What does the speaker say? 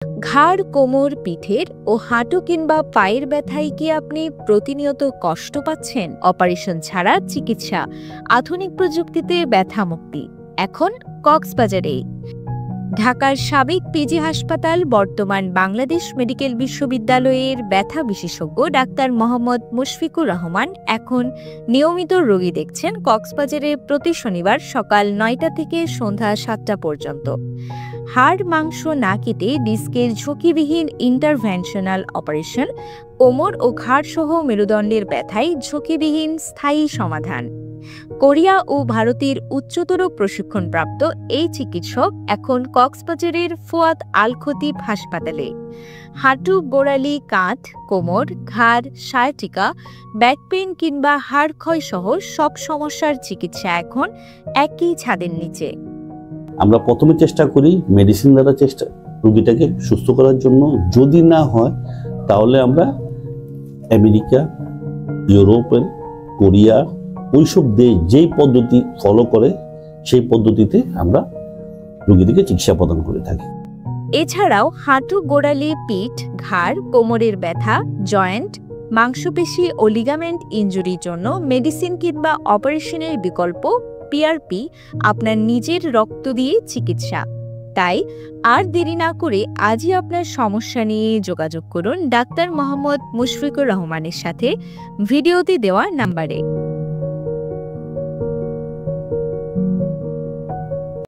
ঘাড়, কোমর, পিঠের ও হাঁটু কিংবা পায়ের ব্যথায় কি আপনি প্রতিনিয়ত কষ্ট পাচ্ছেন? অপারেশন ছাড়া চিকিৎসা, আধুনিক প্রযুক্তিতে ব্যথা মুক্তি এখন কক্সবাজারেই। ঢাকার সাবেক পিজি হাসপাতাল, বর্তমান বাংলাদেশ মেডিকেল বিশ্ববিদ্যালয়ের ব্যথা বিশেষজ্ঞ ডাক্তার মোহাম্মদ মুশফিকুর রহমান এখন নিয়মিত রোগী দেখছেন কক্সবাজারে প্রতি শনিবার সকাল ৯টা থেকে সন্ধ্যা ৭টা পর্যন্ত। হাড় মাংস না কেটে ডিস্কের ঝুঁকিবিহীন ইন্টারভেনশনাল অপারেশন, কোমর ও ঘাড় সহ মেরুদণ্ডের ব্যথায় ঝুঁকিবিহীন স্থায়ী সমাধান। কোরিয়া ও ভারতের উচ্চতর প্রশিক্ষণপ্রাপ্ত এই চিকিৎসক এখন কক্সবাজারের ফুয়াদ আল খতিব হাসপাতালে। হাঁটু, গোড়ালি, কাঁধ, কোমর, ঘাড়, সায়াটিকা, ব্যাকপেইন কিংবা হাড় ক্ষয় সহ সব সমস্যার চিকিৎসা এখন একই ছাদের নিচে। আমরা প্রথমে চেষ্টা করি মেডিসিন দ্বারা রোগীটাকে সুস্থ করার জন্য। যদি না হয় তাহলে আমরা আমেরিকা, ইউরোপের, কোরিয়া ওইসব দেশ যেই পদ্ধতি ফলো করে সেই পদ্ধতিতে আমরা রোগীদেরকে চিকিৎসা প্রদান করে থাকি। এছাড়াও হাঁটু, গোড়ালি, পিঠ, ঘাড়, কোমরের ব্যথা, জয়েন্ট, মাংসপেশি ও লিগামেন্ট ইনজুরির জন্য মেডিসিন কিংবা অপারেশনের বিকল্প পিআরপি, আপনার নিজের রক্ত দিয়ে চিকিৎসা। তাই আর দেরি না করে আজই আপনার সমস্যা নিয়ে যোগাযোগ করুন ডাক্তার মোহাম্মদ মুশফিকুর রহমানের সাথে ভিডিওতে দেওয়া নাম্বারে।